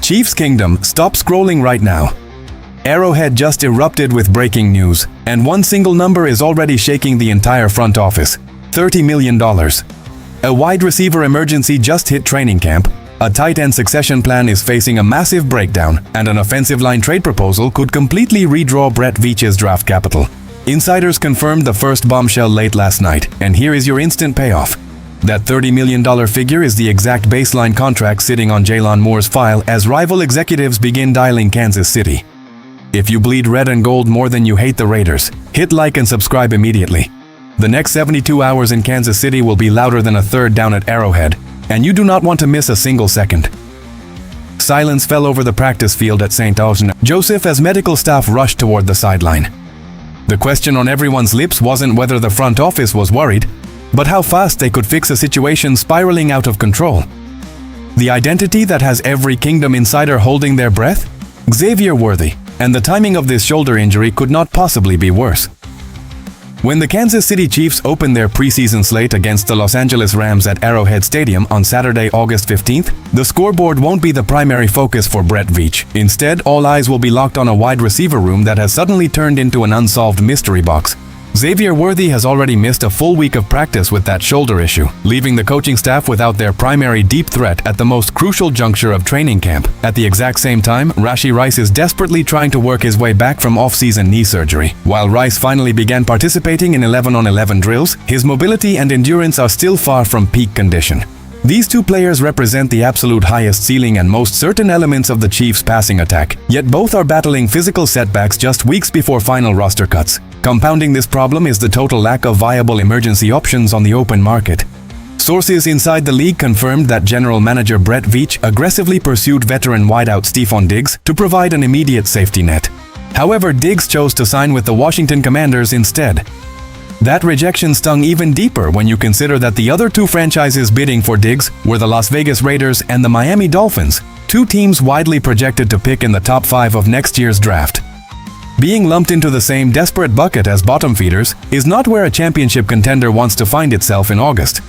Chiefs Kingdom, stop scrolling right now. Arrowhead just erupted with breaking news, and one single number is already shaking the entire front office. $30 million. A wide receiver emergency just hit training camp, a tight end succession plan is facing a massive breakdown, and an offensive line trade proposal could completely redraw Brett Veach's draft capital. Insiders confirmed the first bombshell late last night, and here is your instant payoff. That $30 million figure is the exact baseline contract sitting on Jaylon Moore's file as rival executives begin dialing Kansas City. If you bleed red and gold more than you hate the Raiders, hit like and subscribe immediately. The next 72 hours in Kansas City will be louder than a third down at Arrowhead, and you do not want to miss a single second. Silence fell over the practice field at St. Joseph as medical staff rushed toward the sideline. The question on everyone's lips wasn't whether the front office was worried, but how fast they could fix a situation spiraling out of control. The identity that has every Kingdom insider holding their breath? Xavier Worthy, and the timing of this shoulder injury could not possibly be worse. When the Kansas City Chiefs opened their preseason slate against the Los Angeles Rams at Arrowhead Stadium on Saturday, August 15th, the scoreboard won't be the primary focus for Brett Veach. Instead, all eyes will be locked on a wide receiver room that has suddenly turned into an unsolved mystery box. Xavier Worthy has already missed a full week of practice with that shoulder issue, leaving the coaching staff without their primary deep threat at the most crucial juncture of training camp. At the exact same time, Rashee Rice is desperately trying to work his way back from off-season knee surgery. While Rice finally began participating in 11-on-11 drills, his mobility and endurance are still far from peak condition. These two players represent the absolute highest ceiling and most certain elements of the Chiefs' passing attack, yet both are battling physical setbacks just weeks before final roster cuts. Compounding this problem is the total lack of viable emergency options on the open market. Sources inside the league confirmed that General Manager Brett Veach aggressively pursued veteran wideout Stephon Diggs to provide an immediate safety net. However, Diggs chose to sign with the Washington Commanders instead. That rejection stung even deeper when you consider that the other two franchises bidding for Diggs were the Las Vegas Raiders and the Miami Dolphins, two teams widely projected to pick in the top 5 of next year's draft. Being lumped into the same desperate bucket as bottom feeders is not where a championship contender wants to find itself in August.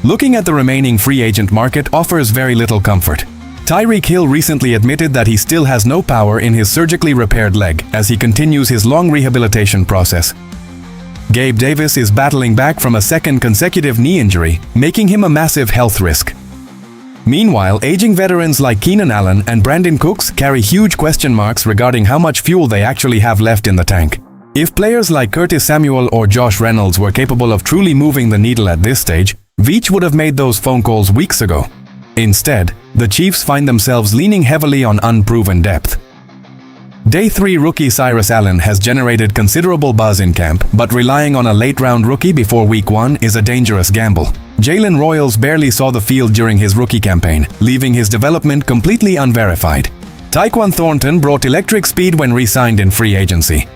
Looking at the remaining free agent market offers very little comfort. Tyreek Hill recently admitted that he still has no power in his surgically repaired leg as he continues his long rehabilitation process. Gabe Davis is battling back from a second consecutive knee injury, making him a massive health risk. Meanwhile, aging veterans like Keenan Allen and Brandon Cooks carry huge question marks regarding how much fuel they actually have left in the tank. If players like Curtis Samuel or Josh Reynolds were capable of truly moving the needle at this stage, Veach would have made those phone calls weeks ago. Instead, the Chiefs find themselves leaning heavily on unproven depth. Day 3 rookie Cyrus Allen has generated considerable buzz in camp, but relying on a late-round rookie before Week 1 is a dangerous gamble. Jalen Royals barely saw the field during his rookie campaign, leaving his development completely unverified. Tyquan Thornton brought electric speed when re-signed in free agency.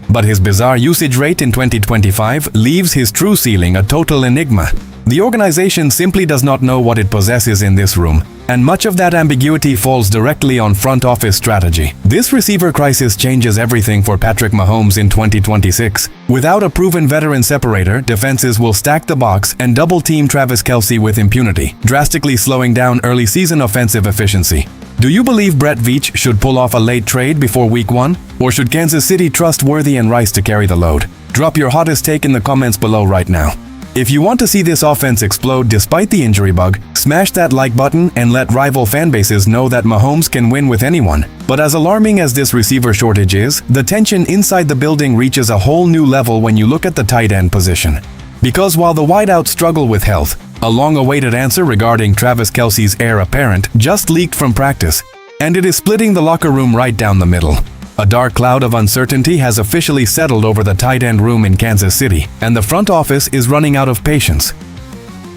But his bizarre usage rate in 2025 leaves his true ceiling a total enigma. The organization simply does not know what it possesses in this room, and much of that ambiguity falls directly on front office strategy. This receiver crisis changes everything for Patrick Mahomes in 2026. Without a proven veteran separator, defenses will stack the box and double-team Travis Kelce with impunity, drastically slowing down early season offensive efficiency. Do you believe Brett Veach should pull off a late trade before Week 1? Or should Kansas City trust Worthy and Rice to carry the load? Drop your hottest take in the comments below right now. If you want to see this offense explode despite the injury bug, smash that like button and let rival fanbases know that Mahomes can win with anyone. But as alarming as this receiver shortage is, the tension inside the building reaches a whole new level when you look at the tight end position. Because while the wideouts struggle with health, a long-awaited answer regarding Travis Kelce's heir apparent just leaked from practice, and it is splitting the locker room right down the middle. A dark cloud of uncertainty has officially settled over the tight end room in Kansas City, and the front office is running out of patience.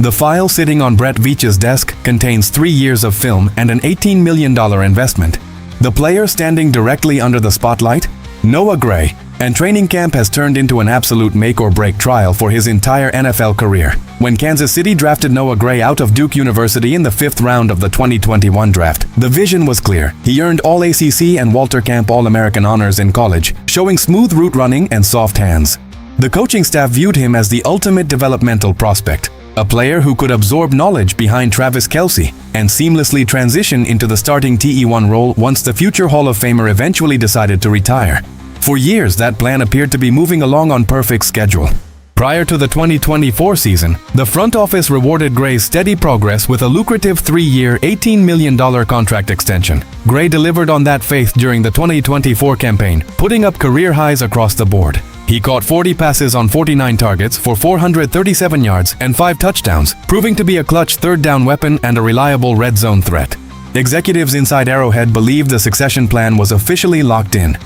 The file sitting on Brett Veach's desk contains 3 years of film and an $18 million investment. The player standing directly under the spotlight? Noah Gray, and training camp has turned into an absolute make-or-break trial for his entire NFL career. When Kansas City drafted Noah Gray out of Duke University in the 5th round of the 2021 draft, the vision was clear. He earned All-ACC and Walter Camp All-American honors in college, showing smooth route running and soft hands. The coaching staff viewed him as the ultimate developmental prospect, a player who could absorb knowledge behind Travis Kelce and seamlessly transition into the starting TE1 role once the future Hall of Famer eventually decided to retire. For years, that plan appeared to be moving along on perfect schedule. Prior to the 2024 season, the front office rewarded Gray's steady progress with a lucrative 3-year, $18 million contract extension. Gray delivered on that faith during the 2024 campaign, putting up career highs across the board. He caught 40 passes on 49 targets for 437 yards and 5 touchdowns, proving to be a clutch third-down weapon and a reliable red zone threat. Executives inside Arrowhead believed the succession plan was officially locked in.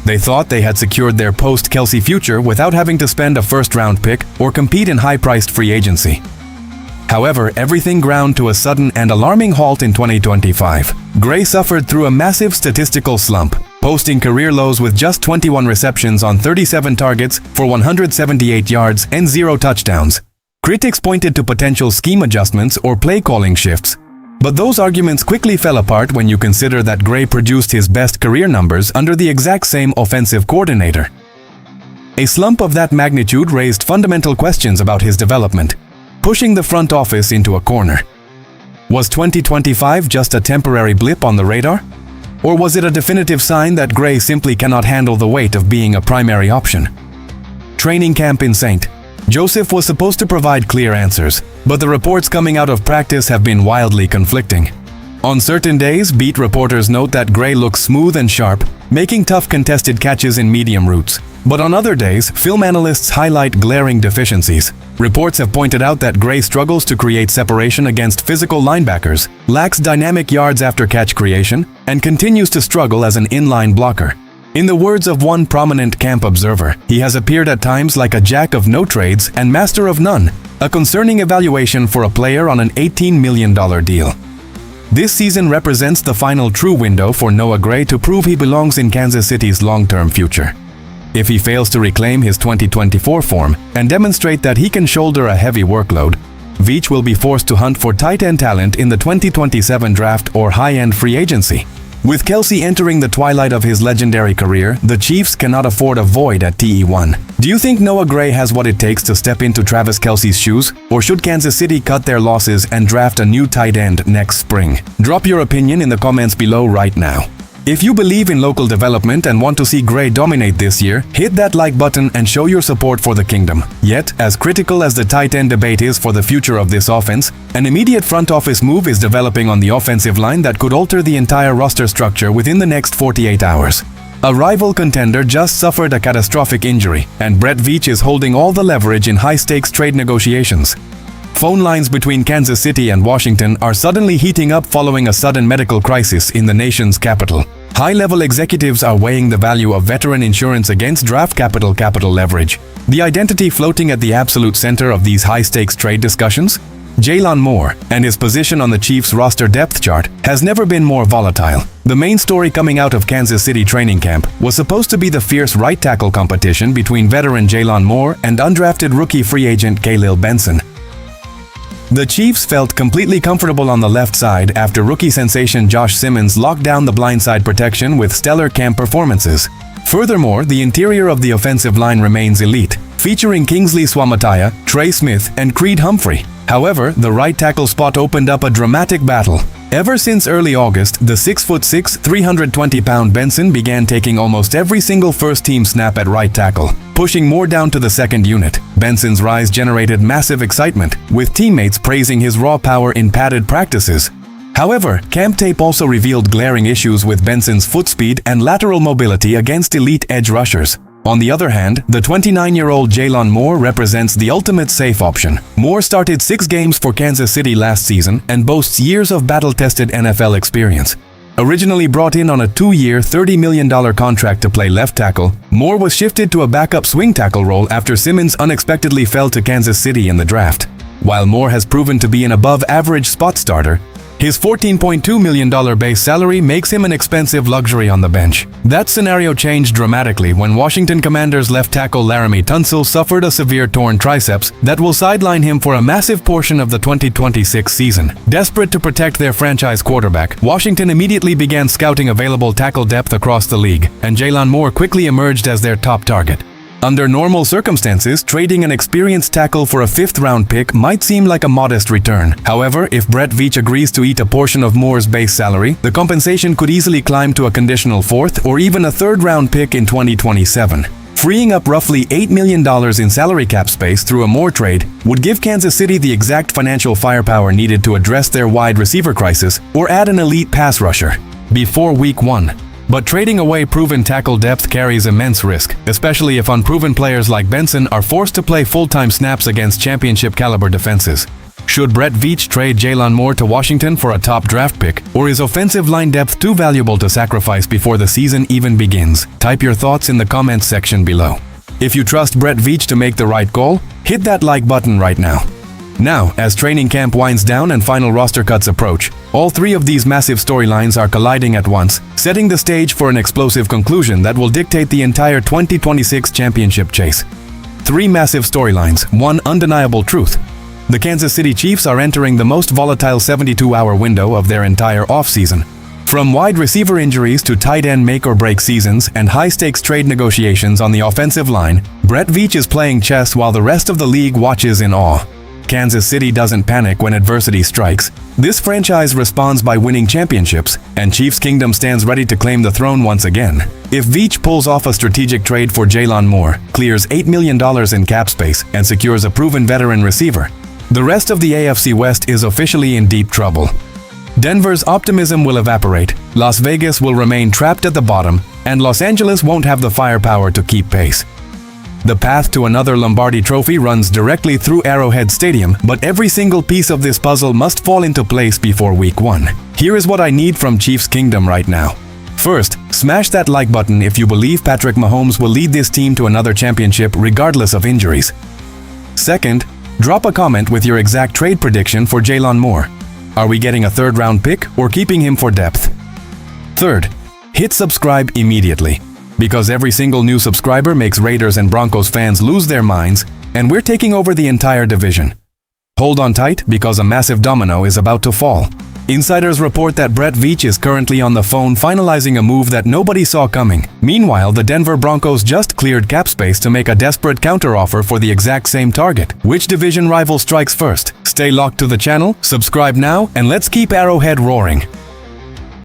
They thought they had secured their post-Kelce future without having to spend a first-round pick or compete in high-priced free agency. However, everything ground to a sudden and alarming halt in 2025. Gray suffered through a massive statistical slump, posting career lows with just 21 receptions on 37 targets for 178 yards and 0 touchdowns. Critics pointed to potential scheme adjustments or play-calling shifts, but those arguments quickly fell apart when you consider that Gray produced his best career numbers under the exact same offensive coordinator. A slump of that magnitude raised fundamental questions about his development, pushing the front office into a corner. Was 2025 just a temporary blip on the radar? Or was it a definitive sign that Gray simply cannot handle the weight of being a primary option? Training camp in St. Joseph was supposed to provide clear answers, but the reports coming out of practice have been wildly conflicting. On certain days, beat reporters note that Gray looks smooth and sharp, making tough contested catches in medium routes. But on other days, film analysts highlight glaring deficiencies. Reports have pointed out that Gray struggles to create separation against physical linebackers, lacks dynamic yards after catch creation, and continues to struggle as an inline blocker. In the words of one prominent camp observer, he has appeared at times like a jack of no trades and master of none, a concerning evaluation for a player on an $18 million deal. This season represents the final true window for Noah Gray to prove he belongs in Kansas City's long-term future. If he fails to reclaim his 2024 form and demonstrate that he can shoulder a heavy workload, Veach will be forced to hunt for tight end talent in the 2027 draft or high-end free agency. With Kelce entering the twilight of his legendary career, the Chiefs cannot afford a void at TE1. Do you think Noah Gray has what it takes to step into Travis Kelce's shoes, or should Kansas City cut their losses and draft a new tight end next spring? Drop your opinion in the comments below right now. If you believe in local development and want to see Gray dominate this year, hit that like button and show your support for the kingdom. Yet, as critical as the tight end debate is for the future of this offense, an immediate front office move is developing on the offensive line that could alter the entire roster structure within the next 48 hours. A rival contender just suffered a catastrophic injury, and Brett Veach is holding all the leverage in high-stakes trade negotiations. Phone lines between Kansas City and Washington are suddenly heating up following a sudden medical crisis in the nation's capital. High-level executives are weighing the value of veteran insurance against draft capital leverage. The identity floating at the absolute center of these high-stakes trade discussions? Jaylon Moore, and his position on the Chiefs' roster depth chart, has never been more volatile. The main story coming out of Kansas City training camp was supposed to be the fierce right tackle competition between veteran Jaylon Moore and undrafted rookie free agent Khalil Benson. The Chiefs felt completely comfortable on the left side after rookie sensation Josh Simmons locked down the blindside protection with stellar camp performances. Furthermore, the interior of the offensive line remains elite, featuring Kingsley Suamataia, Trey Smith, and Creed Humphrey. However, the right tackle spot opened up a dramatic battle. Ever since early August, the 6'6", 320-pound Benson began taking almost every single first-team snap at right tackle, pushing Moore down to the second unit. Benson's rise generated massive excitement, with teammates praising his raw power in padded practices. However, camp tape also revealed glaring issues with Benson's foot speed and lateral mobility against elite edge rushers. On the other hand, the 29-year-old Jaylon Moore represents the ultimate safe option. Moore started 6 games for Kansas City last season and boasts years of battle-tested NFL experience. Originally brought in on a 2-year, $30 million contract to play left tackle, Moore was shifted to a backup swing tackle role after Simmons unexpectedly fell to Kansas City in the draft. While Moore has proven to be an above-average spot starter, his $14.2 million base salary makes him an expensive luxury on the bench. That scenario changed dramatically when Washington Commanders left tackle Laramie Tunsil suffered a severe torn triceps that will sideline him for a massive portion of the 2026 season. Desperate to protect their franchise quarterback, Washington immediately began scouting available tackle depth across the league, and Jaylon Moore quickly emerged as their top target. Under normal circumstances, trading an experienced tackle for a fifth-round pick might seem like a modest return. However, if Brett Veach agrees to eat a portion of Moore's base salary, the compensation could easily climb to a conditional fourth or even a third-round pick in 2027. Freeing up roughly $8 million in salary cap space through a Moore trade would give Kansas City the exact financial firepower needed to address their wide receiver crisis or add an elite pass rusher before Week 1. But trading away proven tackle depth carries immense risk, especially if unproven players like Benson are forced to play full-time snaps against championship-caliber defenses. Should Brett Veach trade Jaylon Moore to Washington for a top draft pick, or is offensive line depth too valuable to sacrifice before the season even begins? Type your thoughts in the comments section below. If you trust Brett Veach to make the right call, hit that like button right now. Now, as training camp winds down and final roster cuts approach, all three of these massive storylines are colliding at once, setting the stage for an explosive conclusion that will dictate the entire 2026 championship chase. Three massive storylines, one undeniable truth. The Kansas City Chiefs are entering the most volatile 72-hour window of their entire offseason. From wide receiver injuries to tight end make-or-break seasons and high-stakes trade negotiations on the offensive line, Brett Veach is playing chess while the rest of the league watches in awe. Kansas City doesn't panic when adversity strikes. This franchise responds by winning championships, and Chiefs Kingdom stands ready to claim the throne once again. If Veach pulls off a strategic trade for Jaylon Moore, clears $8 million in cap space, and secures a proven veteran receiver, the rest of the AFC West is officially in deep trouble. Denver's optimism will evaporate, Las Vegas will remain trapped at the bottom, and Los Angeles won't have the firepower to keep pace. The path to another Lombardi trophy runs directly through Arrowhead Stadium, but every single piece of this puzzle must fall into place before Week 1. Here is what I need from Chiefs Kingdom right now. First, smash that like button if you believe Patrick Mahomes will lead this team to another championship regardless of injuries. Second, drop a comment with your exact trade prediction for Jaylon Moore. Are we getting a third-round pick or keeping him for depth? Third, hit subscribe immediately, because every single new subscriber makes Raiders and Broncos fans lose their minds, and we're taking over the entire division. Hold on tight, because a massive domino is about to fall. Insiders report that Brett Veach is currently on the phone finalizing a move that nobody saw coming. Meanwhile, the Denver Broncos just cleared cap space to make a desperate counteroffer for the exact same target. Which division rival strikes first? Stay locked to the channel, subscribe now, and let's keep Arrowhead roaring.